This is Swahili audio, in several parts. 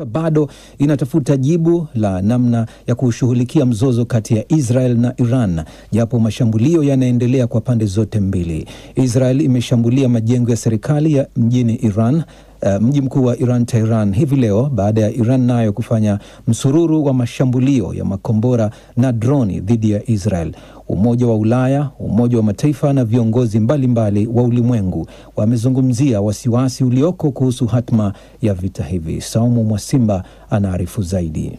Bado inatafuta jibu la namna ya kushughulikia mzozo kati ya Israel na Iran, japo mashambulio yanaendelea kwa pande zote mbili. Israel imeshambulia majengo ya serikali ya mjini Iran, mji mkuu wa Iran Tehran hivi leo, baada ya Iran nayo kufanya msururu wa mashambulio ya makombora na droni dhidi ya Israel. Umoja wa Ulaya, Umoja wa Mataifa na viongozi mbalimbali wa ulimwengu wamezungumzia wasiwasi ulioko kuhusu hatma ya vita hivi. Saumu Mwasimba anaarifu zaidi.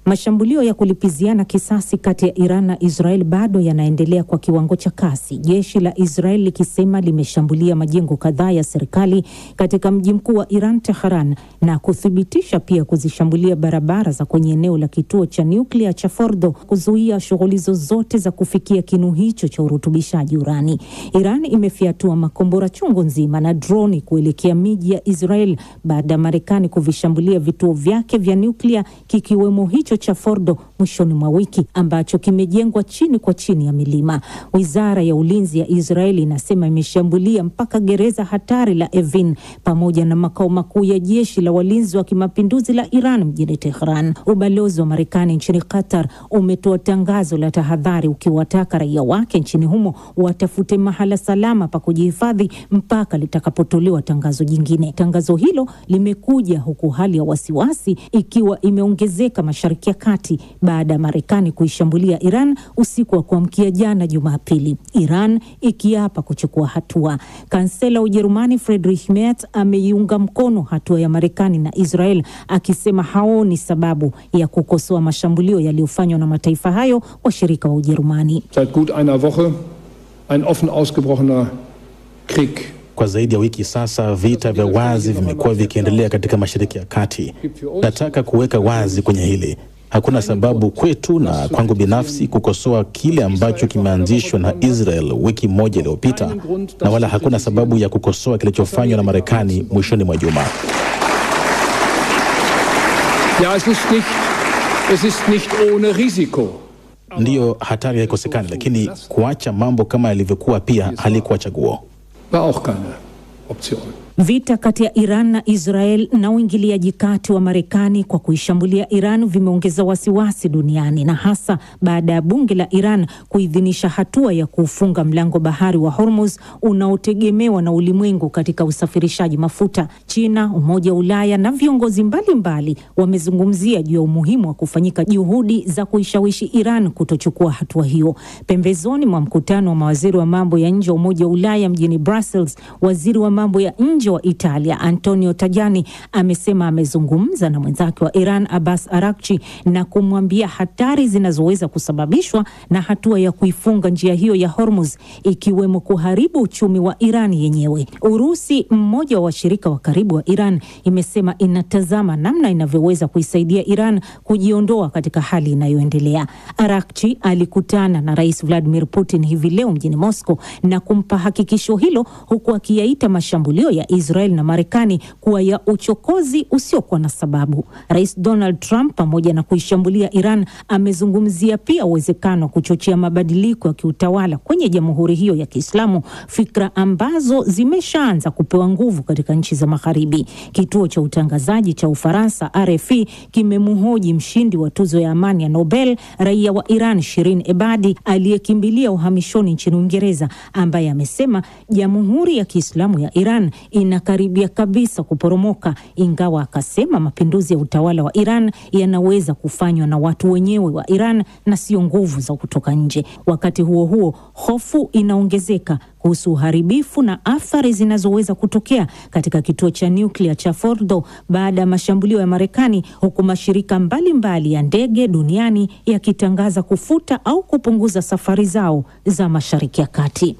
Mashambulio ya kulipiziana kisasi kati ya Iran na Israel bado yanaendelea kwa kiwango cha kasi. Jeshi la Israel likisema limeshambulia majengo kadhaa ya serikali katika mji mkuu wa Iran Tehran, na kuthibitisha pia kuzishambulia barabara za kwenye eneo la kituo cha nyuklia cha Fordo, kuzuia shughuli zozote za kufikia kinu hicho cha urutubishaji urani. Iran imefiatua makombora chungu nzima na droni kuelekea miji ya Israel baada ya Marekani kuvishambulia vituo vyake vya nyuklia, kikiwemo hicho cha Fordo mwishoni mwa wiki, ambacho kimejengwa chini kwa chini ya milima. Wizara ya ulinzi ya Israeli inasema imeshambulia mpaka gereza hatari la Evin pamoja na makao makuu ya jeshi la walinzi wa kimapinduzi la Iran mjini Tehran. Ubalozi wa Marekani nchini Qatar umetoa tangazo la tahadhari, ukiwataka raia wake nchini humo watafute mahala salama pa kujihifadhi mpaka litakapotolewa tangazo jingine. Tangazo hilo limekuja huku hali ya wasiwasi ikiwa imeongezeka Mashariki ya Kati baada ya Marekani kuishambulia Iran usiku wa kuamkia jana Jumapili, Iran ikiapa kuchukua hatua. Kansela wa Ujerumani Friedrich Merz ameiunga mkono hatua ya Marekani na Israel, akisema haoni sababu ya kukosoa mashambulio yaliyofanywa na mataifa hayo washirika wa Ujerumani. Seit gut einer Woche ein offen ausgebrochener Krieg. Kwa zaidi ya wiki sasa, vita vya wazi vimekuwa vikiendelea katika Mashariki ya Kati. Nataka kuweka wazi kwenye hili: hakuna sababu kwetu na kwangu binafsi kukosoa kile ambacho kimeanzishwa na Israel wiki moja iliyopita, na wala hakuna sababu ya kukosoa kilichofanywa na Marekani mwishoni mwa juma. Ja, es ist nicht ohne Risiko. Ndiyo, hatari haikosekani, lakini kuacha mambo kama yalivyokuwa pia halikuwa chaguo. War auch keine Option. Vita kati ya Iran na Israel na uingiliaji kati wa Marekani kwa kuishambulia Iran vimeongeza wasiwasi duniani, na hasa baada ya bunge la Iran kuidhinisha hatua ya kufunga mlango bahari wa Hormuz unaotegemewa na ulimwengu katika usafirishaji mafuta. China, Umoja wa Ulaya na viongozi mbalimbali wamezungumzia juu ya umuhimu wa kufanyika juhudi za kuishawishi Iran kutochukua hatua hiyo. Pembezoni mwa mkutano wa mawaziri wa mambo ya nje wa Umoja wa Ulaya mjini Brussels, waziri wa mambo ya nje wa Italia Antonio Tajani amesema amezungumza na mwenzake wa Iran Abbas Araghchi na kumwambia hatari zinazoweza kusababishwa na hatua ya kuifunga njia hiyo ya Hormuz, ikiwemo kuharibu uchumi wa Iran yenyewe. Urusi, mmoja wa washirika wa karibu wa Iran, imesema inatazama namna inavyoweza kuisaidia Iran kujiondoa katika hali inayoendelea. Araghchi alikutana na Rais Vladimir Putin hivi leo mjini Moscow na kumpa hakikisho hilo, huku akiyaita mashambulio ya Israel na Marekani kuwa ya uchokozi usiokuwa na sababu. Rais Donald Trump, pamoja na kuishambulia Iran, amezungumzia pia uwezekano wa kuchochea mabadiliko ya kiutawala kwenye jamhuri hiyo ya Kiislamu, fikra ambazo zimeshaanza kupewa nguvu katika nchi za Magharibi. Kituo cha utangazaji cha Ufaransa RFI kimemhoji mshindi wa tuzo ya amani ya Nobel, raia wa Iran Shirin Ebadi, aliyekimbilia uhamishoni nchini Uingereza, ambaye amesema jamhuri ya Kiislamu ya Iran inakaribia kabisa kuporomoka, ingawa akasema mapinduzi ya utawala wa Iran yanaweza kufanywa na watu wenyewe wa Iran na sio nguvu za kutoka nje. Wakati huo huo, hofu inaongezeka kuhusu uharibifu na athari zinazoweza kutokea katika kituo cha nyuklia cha Fordo baada ya mashambulio ya Marekani, huku mashirika mbalimbali ya ndege duniani yakitangaza kufuta au kupunguza safari zao za Mashariki ya Kati.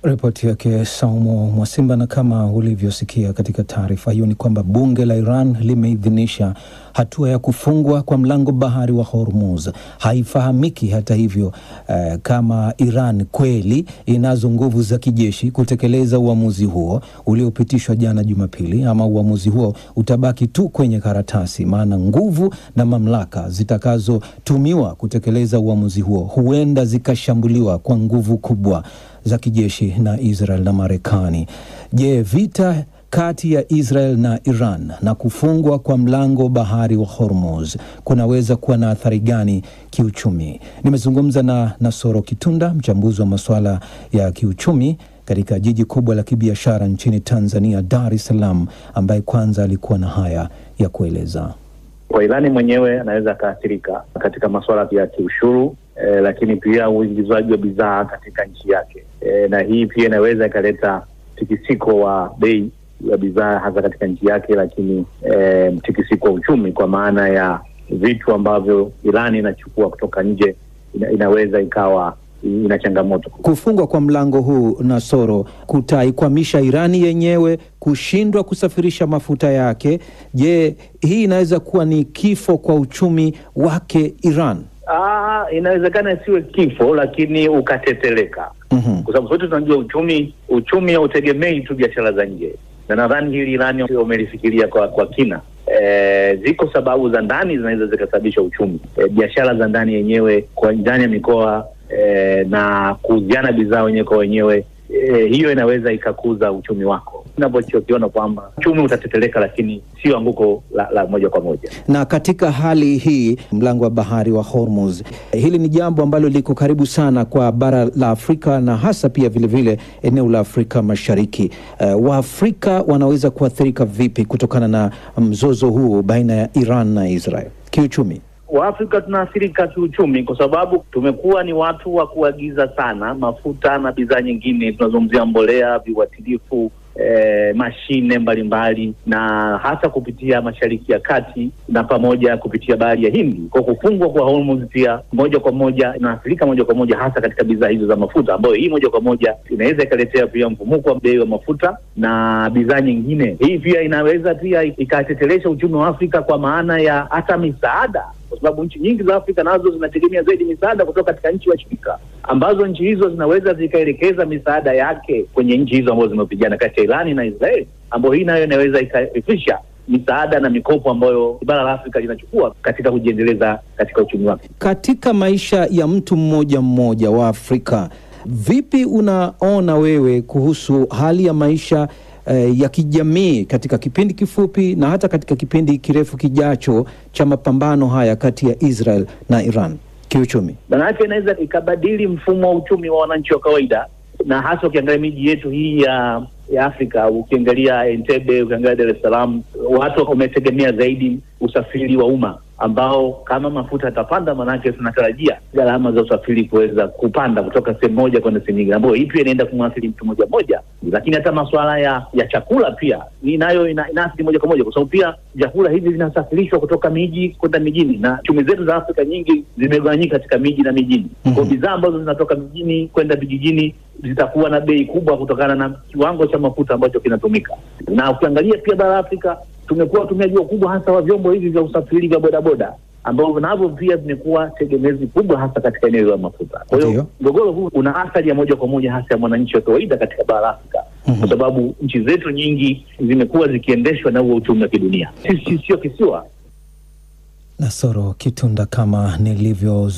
Ripoti yake Saumu Mwasimba. Na kama ulivyosikia katika taarifa hiyo, ni kwamba bunge la Iran limeidhinisha hatua ya kufungwa kwa mlango bahari wa Hormuz. Haifahamiki hata hivyo kama Iran kweli inazo nguvu za kijeshi kutekeleza uamuzi huo uliopitishwa jana Jumapili, ama uamuzi huo utabaki tu kwenye karatasi, maana nguvu na mamlaka zitakazotumiwa kutekeleza uamuzi huo huenda zikashambuliwa kwa nguvu kubwa za kijeshi na Israel na Marekani. Je, vita kati ya Israel na Iran na kufungwa kwa mlango bahari wa Hormuz kunaweza kuwa na athari gani kiuchumi? Nimezungumza na Nasoro Kitunda, mchambuzi wa masuala ya kiuchumi katika jiji kubwa la kibiashara nchini Tanzania, Dar es Salaam, ambaye kwanza alikuwa na haya ya kueleza. Kwa Irani mwenyewe anaweza kaathirika katika masuala ya kiushuru, lakini pia uingizwaji wa bidhaa katika nchi yake. Na hii pia inaweza ikaleta mtikisiko wa bei ya bidhaa hasa katika nchi yake, lakini mtikisiko wa uchumi kwa maana ya vitu ambavyo Irani inachukua kutoka nje inaweza ikawa ina changamoto. Kufungwa kwa mlango huu, Nasoro, kutaikwamisha Irani yenyewe kushindwa kusafirisha mafuta yake. Je, hii inaweza kuwa ni kifo kwa uchumi wake Iran? Inawezekana isiwe kifo, lakini ukateteleka. Kwa sababu sote tunajua uchumi hautegemei tu biashara za nje. Na nadhani hili Irani wamelifikiria kwa kina. Ziko sababu za ndani zinaweza zikasababisha uchumi. Biashara za ndani yenyewe kwa ndani ya mikoa na kuuziana bidhaa wenyewe kwa wenyewe, hiyo inaweza ikakuza uchumi wako. Unapokiona kwamba uchumi utateteleka, lakini sio anguko la moja kwa moja. Na katika hali hii, mlango wa bahari wa Hormuz, hili ni jambo ambalo liko karibu sana kwa bara la Afrika na hasa pia vile vile eneo la Afrika Mashariki. Waafrika wanaweza kuathirika vipi kutokana na mzozo huu baina ya Iran na Israel kiuchumi? Waafrika tunaathirika kiuchumi kwa sababu tumekuwa ni watu wa kuagiza sana mafuta na bidhaa nyingine. Tunazungumzia mbolea, viuatilifu, mashine mbalimbali, na hasa kupitia Mashariki ya Kati na pamoja kupitia bahari ya Hindi. Kwa kufungwa kwa Hormuz pia moja kwa moja inaathirika moja kwa moja hasa katika bidhaa hizo za mafuta, ambayo hii moja kwa moja inaweza ikaletea pia mfumuko wa bei wa mafuta na bidhaa nyingine. Hii pia inaweza pia ikatetelesha uchumi wa Afrika kwa maana ya hata misaada, kwa sababu nchi nyingi za Afrika nazo zinategemea zaidi misaada kutoka katika nchi washirika, ambazo nchi hizo zinaweza zikaelekeza misaada yake kwenye nchi hizo ambazo zimepigana kati ya Irani na Israeli, ambayo hii nayo inaweza ikaifisha misaada na mikopo ambayo bara la Afrika linachukua katika kujiendeleza katika uchumi wake. Katika maisha ya mtu mmoja mmoja wa Afrika, vipi unaona wewe kuhusu hali ya maisha ya kijamii katika kipindi kifupi na hata katika kipindi kirefu kijacho cha mapambano haya kati ya Israel na Iran kiuchumi? Maanake inaweza ikabadili mfumo wa uchumi wa wananchi wa kawaida, na hasa ukiangalia miji yetu hii ya Afrika, ukiangalia Entebbe, ukiangalia Dar es Salaam, watu wametegemea zaidi usafiri wa umma, ambao kama mafuta yatapanda, manake tunatarajia gharama za usafiri kuweza kupanda kutoka sehemu moja kwenda sehemu nyingine, ambayo hii pia inaenda kumwathiri mtu moja moja. Lakini hata masuala ya chakula pia nayo inaathiri moja kwa moja, kwa sababu pia vyakula hivi vinasafirishwa kutoka miji kwenda mijini, na chumi zetu za Afrika nyingi zimegawanyika katika miji na mijini. Kwa bidhaa ambazo zinatoka mijini kwenda vijijini zitakuwa na bei kubwa kutokana na kiwango cha mafuta ambacho kinatumika. Na ukiangalia pia bara Afrika tumekuwa watumiaji wakubwa hasa wa vyombo hivi vya usafiri vya bodaboda, ambao navyo pia vimekuwa tegemezi kubwa hasa katika eneo la mafuta. Kwa hiyo mgogoro huu una athari ya moja kwa moja hasa ya mwananchi wa kawaida katika bara Afrika, kwa sababu nchi zetu nyingi zimekuwa zikiendeshwa na huo uchumi wa kidunia. Sisi sio kisiwa. Nasoro Kitunda, kama nilivyo